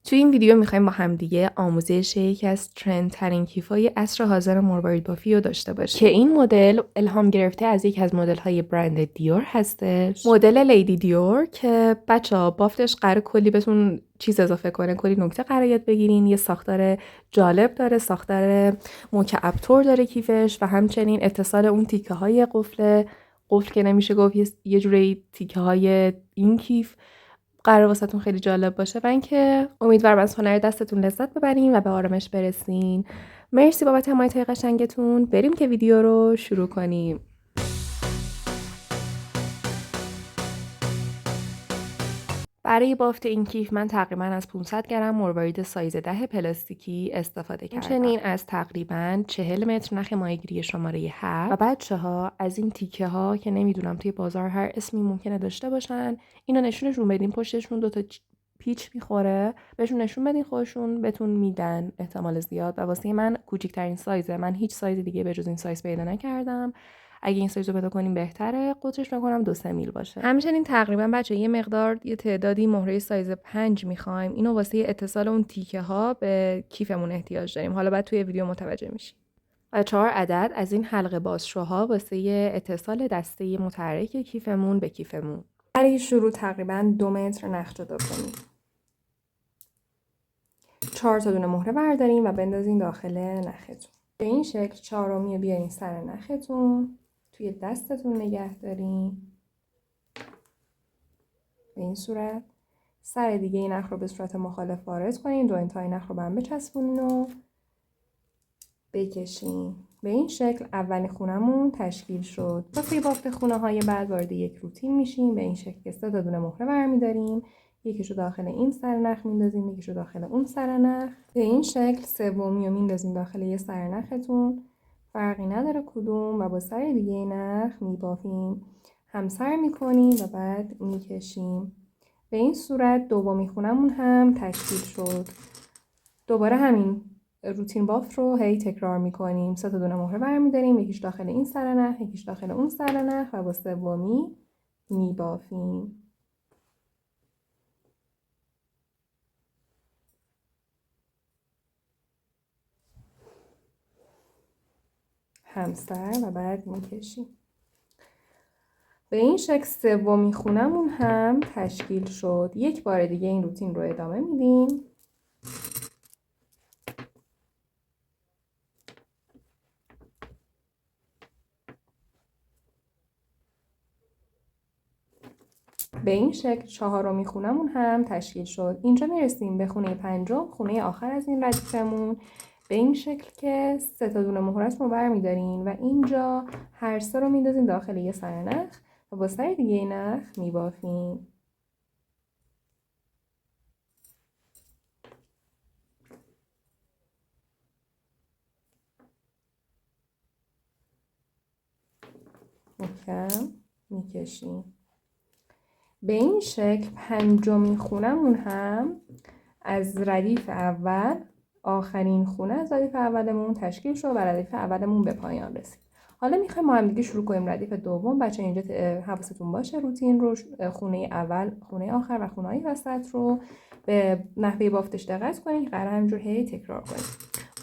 توی این ویدیو میخوایم با همدیگه آموزش یکی از ترندترین کیف‌های عصر حاضر مروارید بافی رو داشته باشیم که این مدل الهام گرفته از یکی از مدل‌های برند دیور هستش. مدل لیدی دیور که بچه‌ها بافتش قراره کلی بهتون چیز اضافه کنه، کلی نکته قراره یاد بگیرین. یه ساختار جالب داره، ساختار مکعب طور داره کیفش و همچنین اتصال اون تیکه‌های قفل که نمیشه گفت یه جوری تیکه‌های این کیف قرار واسهتون خیلی جالب باشه و اینکه امیدوارم از هنر دستتون لذت ببرین و به آرامش برسین. مرسی بابت حمایت قشنگتون. بریم که ویدیو رو شروع کنیم. برای بافت این کیف من تقریبا از 500 گرم مروارید سایز 10 پلاستیکی استفاده کردم. چنین از تقریبا 40 متر نخ ماهیگیری شماره 7 و بچه‌ها از این تیکه ها که نمیدونم توی بازار هر اسمی ممکنه داشته باشن، اینا نشونشون بدین، پشتشون دوتا پیچ میخوره، بهشون نشون بدین، خودشون بهتون میدن احتمال زیاد. و واسه من کوچیک‌ترین سایزه، من هیچ سایز دیگه به جز این سایز پیدا نکردم. اگه این سایز رو پیدا کنیم بهتره. قطرش میکنم 2-3 میل باشه. همچنین تقریبا بچه یه مقدار یه تعدادی مهره سایز 5 میخوایم. اینو واسه اتصال اون تیکه ها به کیفمون احتیاج داریم. حالا بعد توی ویدیو متوجه میشیم. و 4 عدد از این حلقه بازشوها واسه اتصال دسته متحرک کیفمون به کیفمون. برای شروع تقریبا 2 متر نخ جدا کنیم. 4 تا دونه مهره برداریم و بندازین داخل نختون. به این شکل چهارمی بیارین سر نختون، توی دستتون نگه دارین. به این صورت سر دیگه این نخ رو به صورت مخالف وارد کنین، دو انتهای نخ رو به هم بچسبونین و بکشین. به این شکل اولین خونمون تشکیل شد. واسه بافت خونه های بعد وارد یک روتین میشیم. به این شکل که 3 تا دونه مهره برمیداریم، یکیشو داخل این سر نخ میندازیم، یکیشو داخل اون سر نخ. به این شکل سومی رو میندازیم داخل یه سر نختون، فرقی نداره کدوم، و با سر دیگه نخ میبافیم، همسر میکنیم و بعد میکشیم. به این صورت دومی خونمون هم تشکیل شد. دوباره همین روتین بافت رو هی تکرار میکنیم. 3 تا دونه مهره برمیداریم، یکیش داخل این سر نخ، یکیش داخل اون سر نخ و با سومی میبافیم. همسر و بعد میکشیم. به این شکل سومی خونمون هم تشکیل شد. یک بار دیگه این روتین رو ادامه میدیم. به این شکل چهارمی خونمون هم تشکیل شد. اینجا میرسیم به خونه پنجم، خونه آخر از این ردیفمون. به این شکل که 3 تا دونه مهره‌اش رو برمیدارین و اینجا هر 3 رو میندازین داخل یه سر نخ و با سر دیگه نخ میبافین. محکم میکشیم. به این شکل پنجمین خونمون هم از ردیف اول، آخرین خونه از ردیف اولمون تشکیل شد و ردیف اولمون به پایان رسید. حالا میخوایم ما هم دیگه شروع کنیم ردیف دوم. بچه اینجا حواستون باشه روتین رو خونه اول، خونه آخر و خونه های وسط رو به نحوه بافتش دقت کنید. قرار همینجور هی تکرار کنید.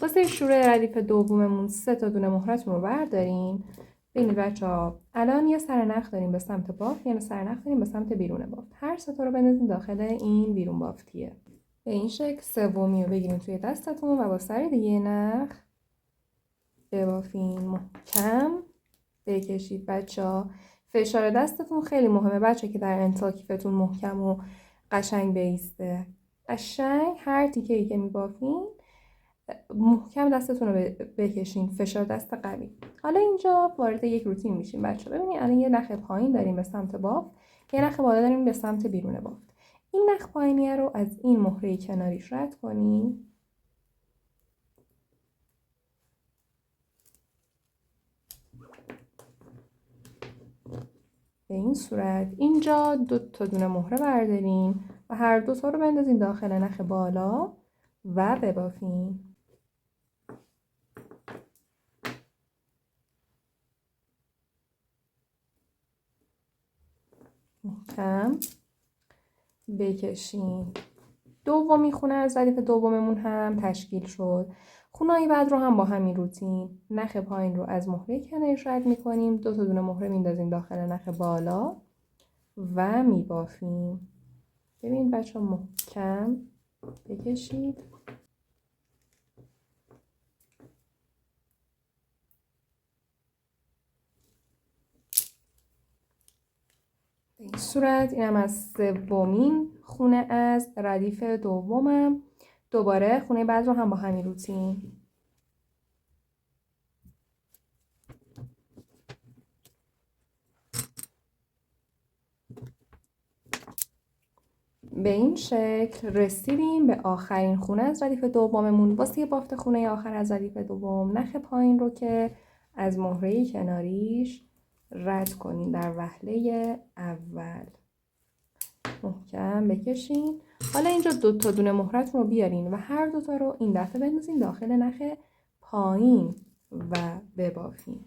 واسه شروع ردیف دوممون 3 تا دونه مهرتون رو بردارین. ببینید بچه‌ها الان یه سرنخ داریم به سمت بافت، یه سرنخ داریم به سمت بیرون بافت. هر 3 تا رو بندازین داخل این بیرون بافتیه. به این شکل سومی رو بگیریم توی دستتون و با سر دیگه نخ ببافین. محکم بکشید بچه‌ها. فشار دستتون خیلی مهمه بچه که در انتها کیفتون محکم و قشنگ بیسته. قشنگ هر تیکه‌ای که میبافین محکم دستتون رو بکشین، فشار دست قوی. حالا اینجا وارد یک روتین میشیم بچه. ببینید الان یه نخ پایین داریم به سمت بافت، یه نخ بالا داریم به سمت بیرون بافت. این نخ پایینیه رو از این مهره کناریش رد کنیم. به این صورت اینجا 2 تا دونه مهره بردارین و هر 2 تا رو بندازین داخل نخ بالا و ببافین. محکم بکشین. دومی خونه از ردیف دوممون هم تشکیل شد. خونه‌های بعد رو هم با همین روتین نخ پایین رو از مهره کنارش رد می‌کنیم، 2 تا دونه مهره میندازیم داخل نخ بالا و میبافیم. ببین بچه‌ها محکم بکشید. به این صورت اینم از سومین خونه از ردیف دومم. دوباره خونه بعد رو هم با همین روتین به این شکل رسیدیم به آخرین خونه از ردیف دوممون. واسه بافت خونه آخر از ردیف دوم نخ پایین رو که از مهره کناریش رد کنین در وهله اول. محکم بکشین. حالا اینجا 2 تا دونه مهرتون رو بیارین و هر 2 تا رو این دفعه بندازین داخل نخ پایین و ببافین.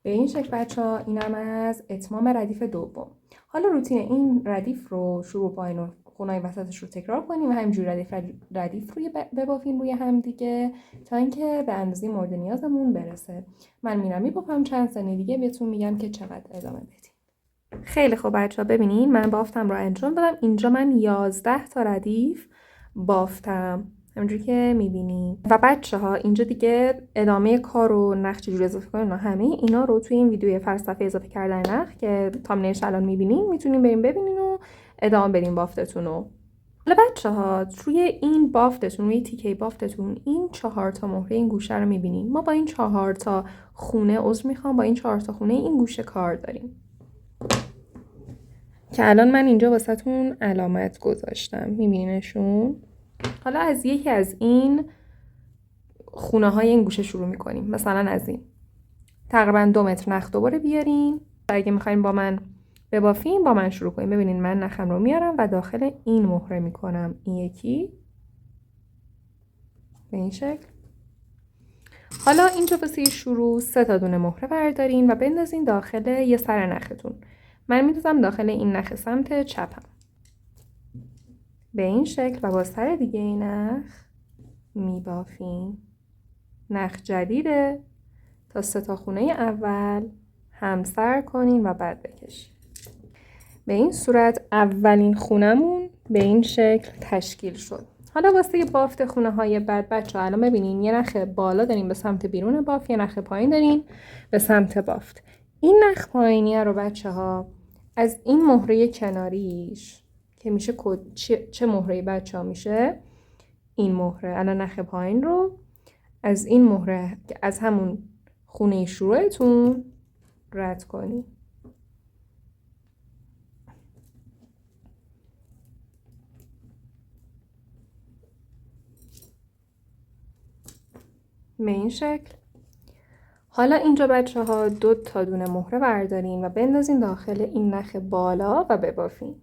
به این شکل بچه‌ها اینم از اتمام ردیف دوم. حالا روتین این ردیف رو شروع پایین و خونه‌های وسطش رو تکرار کنیم و همینجوری ردیف روی ببافیم روی هم دیگه تا اینکه به اندازه مورد نیازمون برسه. من میرم میبافم، چند ثانیه دیگه بهتون میگم که چقدر ادامه بدیم. خیلی خوب بچه‌ها، ببینین من بافتم رو انجام دادم. اینجا من 11 تا ردیف بافتم همونجوری که میبینین. و بچه‌ها اینجا دیگه ادامه کار رو نخ چجوری اضافه کنین و همه اینا رو توی این ویدیوی فلسفه اضافه کردن نخ که تامنیلش الان میبینین میتونین بریم ببینین و ادامه بدین بافتتون رو. حالا بچه‌ها توی این بافتتون، روی تیکه بافتتون این 4 تا مهره این گوشه رو میبینین. ما با این 4 تا خونه با این 4 تا خونه این گوشه کار داریم که الان من اینجا واسهتون علامت گذاشتم، میبینینشون. حالا از یکی از این خونه های این گوشه شروع میکنیم. مثلا از این تقریبا 2 متر نخ دوباره بیارین. اگه میخواین با من ببافین با من شروع کنیم. ببینین من نخم رو میارم و داخل این مهره میکنم. این یکی به این شکل. حالا اینجا واسه شروع 3 تا دونه مهره بردارین و بندازین داخل یه سر نختون. من میندازم داخل این نخ سمت چپم به این شکل و با سر دیگه این نخ میبافیم. نخ جدیده تا 3 تا خونه اول همسر کنین و بعد بکشین. به این صورت اولین خونمون به این شکل تشکیل شد. حالا واسه بافت خونه های بعد بچه‌ها الان ببینین یه نخ بالا داریم به سمت بیرون بافت، یه نخ پایین داریم به سمت بافت. این نخ پایینیه رو بچه‌ها از این مهره کناریش که میشه چه مهره بچه‌ها میشه این مهره. الان نخ پایین رو از این مهره که از همون خونه شروعتون رد کنید. به این شکل. حالا اینجا بچه‌ها 2 تا دونه مهره بردارین و بندازین داخل این نخ بالا و ببافین.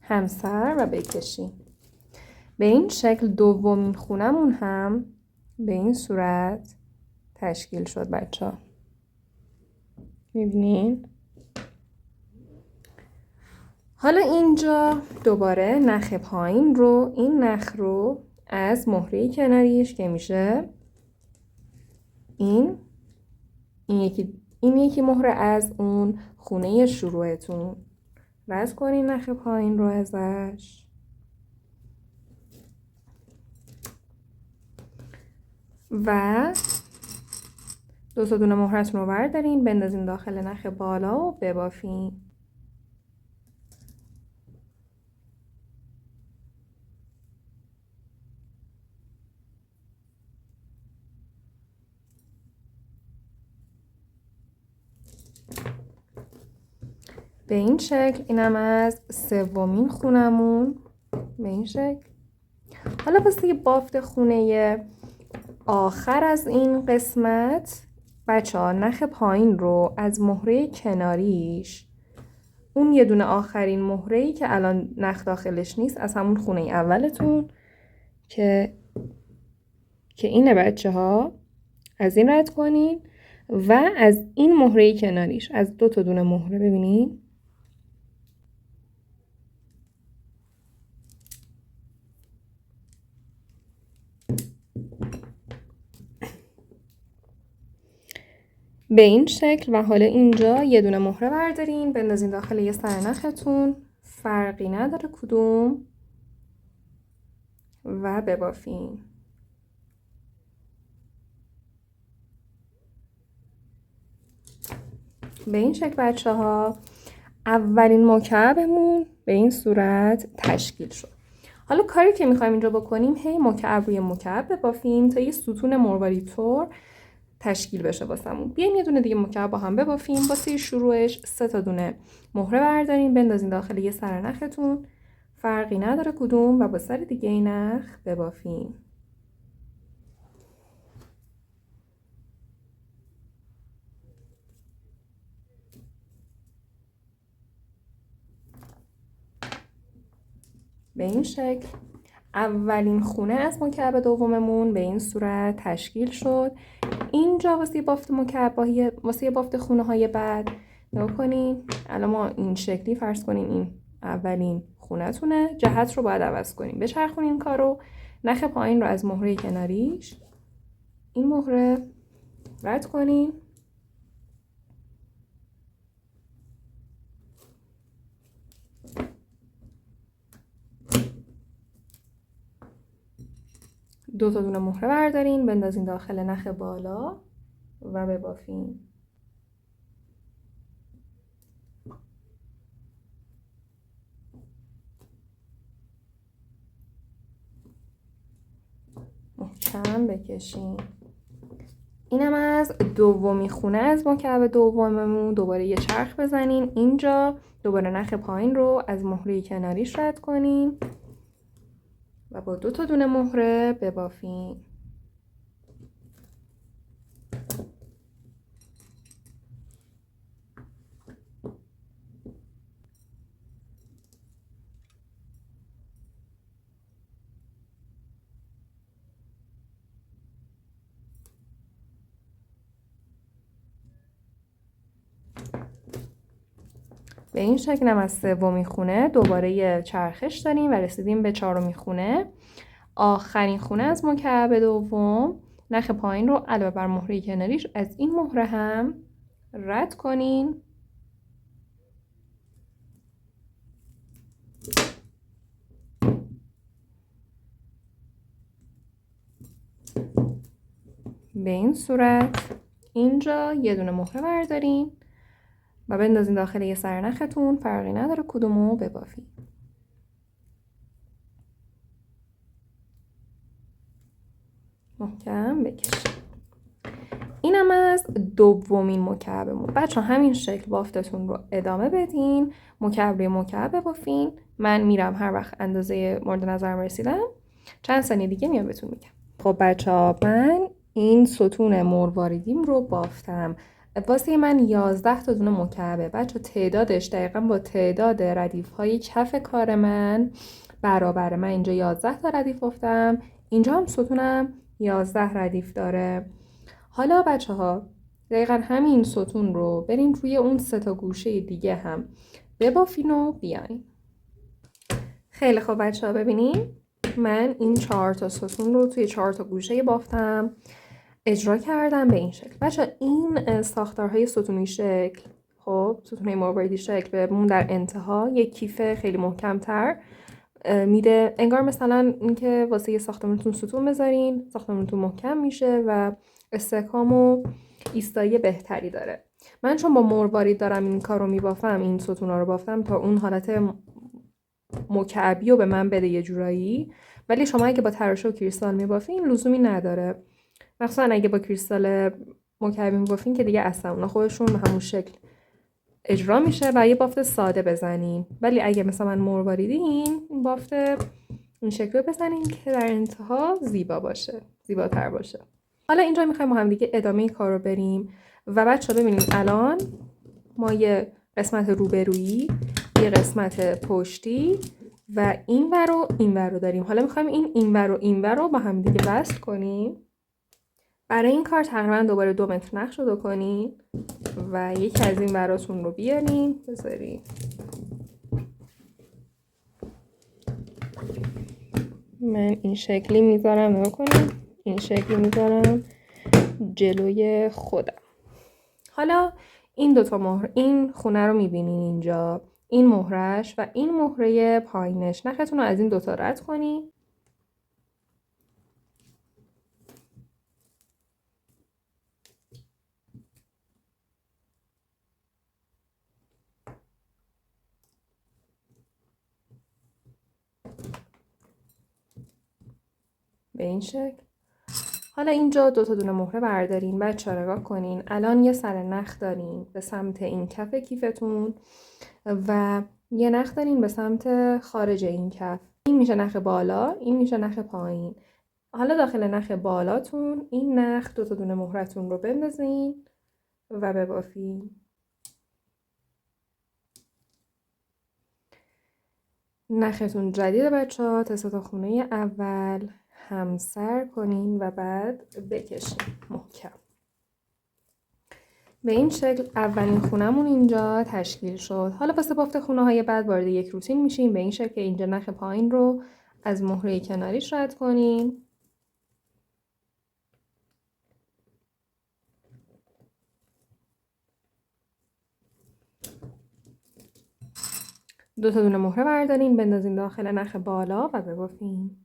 همسر و بکشین. به این شکل دومین خونمون هم به این صورت تشکیل شد بچه‌ها. میبینین؟ حالا اینجا دوباره نخ پایین رو این نخ رو از مهره کناریش که میشه این یکی مهره از اون خونه شروعتون رد کنین نخ پایین رو ازش و 2 تا دونه مهرتون رو بردارین بندازین داخل نخ بالا و ببافین. به این شکل اینم از سومین خونمون به این شکل. حالا واسه بافت خونه آخر از این قسمت بچه‌ها نخ پایین رو از مهره کناریش، اون یه دونه آخرین مهره‌ای که الان نخ داخلش نیست از همون خونه اولتون که اینه بچه‌ها، از این رد کنین و از این مهره کناریش از 2 تا دونه مهره ببینین به این شکل. و حالا اینجا یه دونه مهره بردارین بندازین داخل یه سرنختون، فرقی نداره کدوم، و ببافین. به این شکل بچه‌ها اولین مکعبمون به این صورت تشکیل شد. حالا کاری که میخوایم اینجا بکنیم هی مکعب روی مکعب ببافیم تا یه ستون مروارید طور تشکیل بشه واسمون. بیایم یه دونه دیگه مکعب با هم ببافیم. واسه شروعش 3 تا دونه مهره بردارین بندازین داخل یه سرنختون، فرقی نداره کدوم، و با سر دیگه این نخ ببافیم. به این شکل اولین خونه از مکعب دوممون به این صورت تشکیل شد. اینجا واسه بافت مکعب‌های واسه بافت خونه‌های بعد نگاه کنین. الان ما این شکلی فرض کنین این اولین خونه‌تونه، جهت رو باید عوض کنیم. بچرخونین کارو، نخ پایین رو از مهره کناریش این مهره رد کنین، دو تا دونه مهره بردارین بندازین داخل نخ بالا و ببافین. محکم بکشین. اینم از دومی خونه از مکعب دوممون. دوباره یه چرخ بزنین اینجا، دوباره نخ پایین رو از مهره کناریش رد کنین و با 2 تا دونه مهره ببافین. به این شکل هم از سومی خونه دوباره یه چرخش داریم و رسیدیم به 4می خونه، آخرین خونه از مکعب دوم. نخ پایین رو علاوه بر مهره کناریش از این مهره هم رد کنین به این صورت. اینجا یه دونه مهره بردارین و بندازین داخل یه سرنختون، فرقی نداره کدومو ببافین. محکم بکشین. اینم از دومین مکعبمون. بچه همین شکل بافتتون رو ادامه بدین، مکعب روی مکعب ببافین. من میرم هر وقت اندازه مورد نظرم رسیدم چند ثانیه دیگه میام بهتون میگم. خب بچه ها من این ستون مرواریدیم رو بافتم. واسه من 11 تا دونه مکعبه بچه، تعدادش دقیقا با تعداد ردیف های کف کار من برابره. من اینجا 11 تا ردیف بافتم، اینجا هم ستونم 11 ردیف داره. حالا بچه ها دقیقا همین ستون رو بریم روی اون 3 تا گوشه دیگه هم ببافین و بیاین. خیلی خوب بچه ها ببینین من این 4 تا ستون رو توی 4 تا گوشه بافتم اجرا کردم به این شکل. بچه این ساختارهای ستونی شکل، خب ستونهای مرواریدی شکل بهمون در انتها یک کیف خیلی محکم تر میده. انگار مثلا اینکه واسه یه ساختمانتون ستون بذارین ساختمانتون محکم میشه و استحکام و ایستایی بهتری داره. من چون با مروارید دارم این کار رو میبافم، این ستونا رو بافتم تا اون حالت مکعبی رو به من بده یه جورایی، ولی شما اگه با تراشه و کریستال میبافین لزومی نداره. مخصوصا اگه با کریستال مکعبی میبافین که دیگه اصلا اونا خودشون به همون شکل اجرا میشه و یه بافت ساده بزنین. ولی اگه مثلا من مرواریدین این بافت این شکل بزنین که در انتها زیبا باشه، زیباتر باشه. حالا اینجا میخوایم با هم دیگه ادامه کار رو بریم و بچه ببینیم الان ما یه قسمت روبرویی، یه قسمت پشتی و این ور رو داریم. حالا میخوایم این ور رو با هم دیگه وصل کنیم. برای این کار تقریبا دوباره 2 متر نخ رو کنین و یکی از این وراتون رو بیارین بذارین. من این شکلی میذارم، نگاه کنین، این شکلی میذارم جلوی خودم. حالا این دوتا مهر، این خونه رو میبینین اینجا، این مهرش و این مهره پایینش. نختون رو از این دوتا رد کنین. به این شکل. حالا اینجا دو تا دونه مهره بردارین. بچه‌ها نگاه کنین، الان یه سر نخ دارین به سمت این کف کیفتون و یه نخ دارین به سمت خارج این کف. این میشه نخ بالا، این میشه نخ پایین. حالا داخل نخ بالاتون این نخ دو تا دونه مهرتون رو بندازین و ببافین. نختون جدید بچه‌ها، تا خونه اول همسر کنین و بعد بکشین محکم. به این شکل اولین خونمون اینجا تشکیل شد. حالا واسه بافت خونه های بعد وارد یک روتین میشیم. به این شکل که اینجا نخ پایین رو از مهره کناریش رد کنین. دو تا دونه مهره بردارین بندازین داخل نخ بالا و ببافین.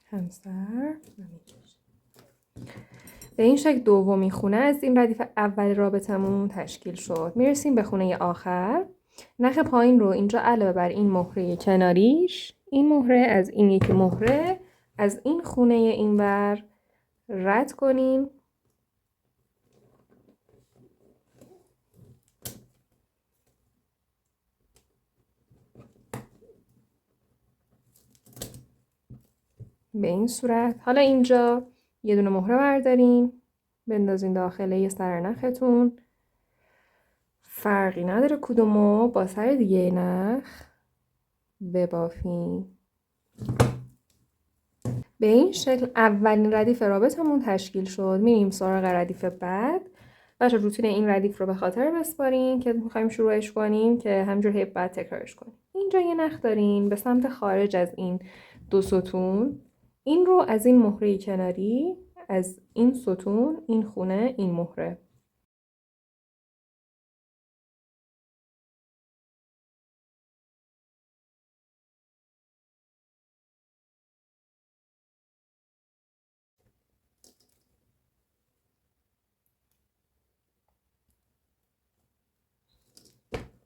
همسر. به این شکل دومین خونه از این ردیف اول رابطمون تشکیل شد. میرسیم به خونه آخر. نخ پایین رو اینجا علاوه بر این مهره کناریش، این مهره از این یکی مهره از این خونه اینور رد کنیم. به این صورت. حالا اینجا یه دونه مهره بردارین بندازین داخل یه سر نختون. فرقی نداره کدومو، با سر دیگه نخ ببافین. به این شکل اولین ردیف رابطمون تشکیل شد. میریم سراغ ردیف بعد. بچه روتین این ردیف رو به خاطر بسپارین که میخوایم شروعش کنیم که همجور هی بعد تکرارش کنیم. اینجا یه نخ دارین به سمت خارج از این دو ستون. این رو از این مهره کناری، از این ستون، این خونه، این مهره.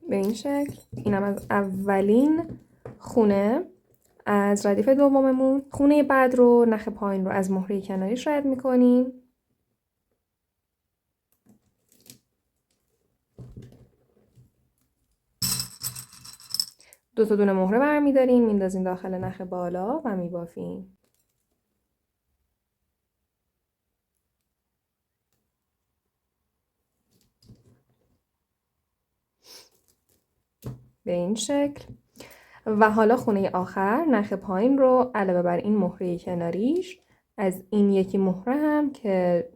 به این شکل. اینم از اولین خونه از ردیف دوممون. خونه بعد رو نخ پایین رو از مهره کناریش رد میکنیم. دو تا دونه مهره برمیداریم میندازیم داخل نخ بالا و میبافیم. به این شکل. و حالا خونه آخر نخ پایین رو علاوه بر این مهره کناریش از این یکی مهره هم که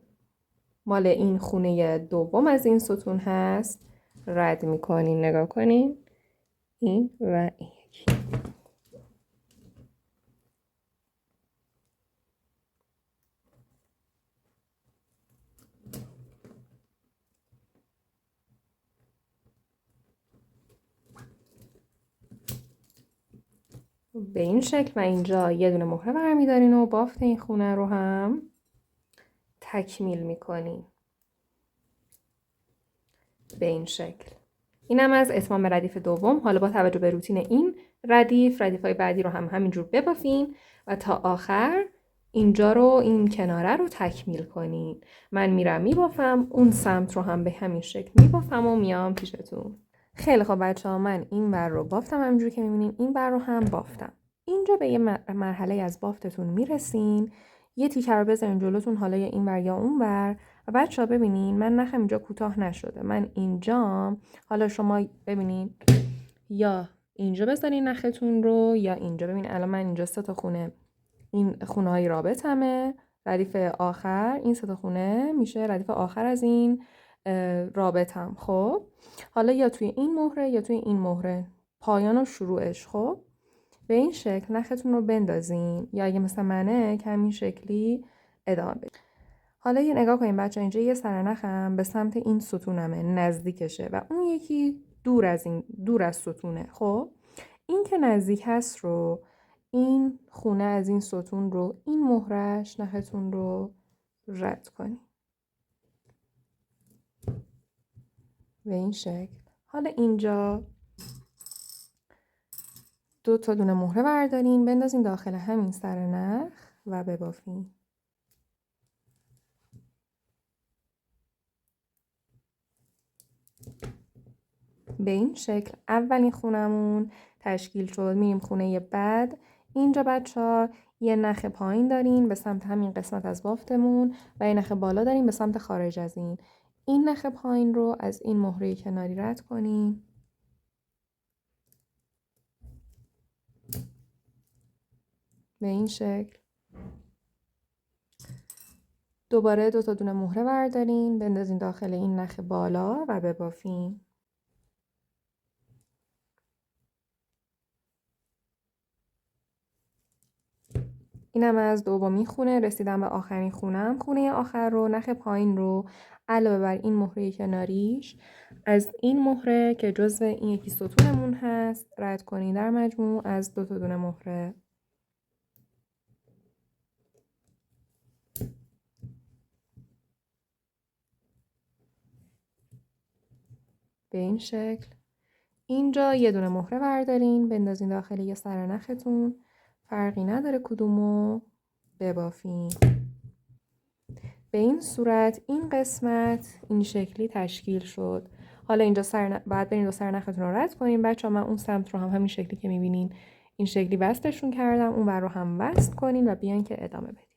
مال این خونه دوم از این ستون هست رد میکنین. نگاه کنین، این و این یکی. به این شکل. و اینجا یه دونه مهره برمیدارین و بافت این خونه رو هم تکمیل میکنین. به این شکل. اینم از اتمام ردیف دوم. حالا با توجه به روتین این ردیف‌های بعدی رو هم همینجور ببافین و تا آخر اینجا رو، این کناره رو تکمیل کنین. من میرم میبافم، اون سمت رو هم به همین شکل میبافم و میام پیشتون. خیلی خب بچه ها، من این بر رو بافتم همینجور که میبینین، این بر رو هم بافتم. اینجا به یه مرحله از بافتتون میرسین. یه تیکه رو بذارین جلوتون، حالا یا این بر یا اون بر. و بچه ها ببینین من نخم اینجا کوتاه نشده، من اینجام. حالا شما ببینین یا اینجا بذارین نختون رو یا اینجا. ببین الان من اینجا 3 تا خونه، این خونه های رابطمه، ردیف آخر این 3 تا خونه میشه ردیف آخر از این رابطم. خب حالا یا توی این مهره یا توی این مهره، پایان و شروعش. خب به این شکل نختون رو بندازین، یا اگه مثل منه که همین شکلی ادامه بدین. حالا یه نگاه کنین بچه، اینجا یه سرنخم به سمت این ستونمه، نزدیکشه، و اون یکی دور از ستونه. خب این که نزدیک هست رو، این خونه از این ستون رو، این مهرش نختون رو رد کنین به این شکل. حالا اینجا 2 تا دونه مهره بردارین، بندازین داخل همین سرنخ و ببافین. به این شکل اولین خونمون تشکیل شد. میریم خونه بعد. اینجا بچه ها یه نخ پایین دارین به سمت همین قسمت از بافتمون و یه نخ بالا داریم به سمت خارج از این نخ پایین رو از این مهره کناری رد کنیم به این شکل. دوباره 2 تا دونه مهره بردارین، بندازین داخل این نخ بالا و ببافین. اینم از دومین خونه. رسیدم به آخرین خونم. خونه آخر رو، نخ پایین رو علاوه بر این مهره کناریش از این مهره که جزو این یکی ستونمون هست رد کنین. در مجموع از 2 تا دونه مهره به این شکل. اینجا یه دونه مهره بردارین، بندازین داخل یه سرنختون، فرقی نداره کدومو، ببافین. به این صورت این قسمت این شکلی تشکیل شد. حالا اینجا بعد برین 2 سرنختون رو رد کنین. بچه‌ها من اون سمت رو هم همین شکلی که میبینین این شکلی وصلشون کردم، اون بر رو هم وصل کنین و بیان که ادامه بدین.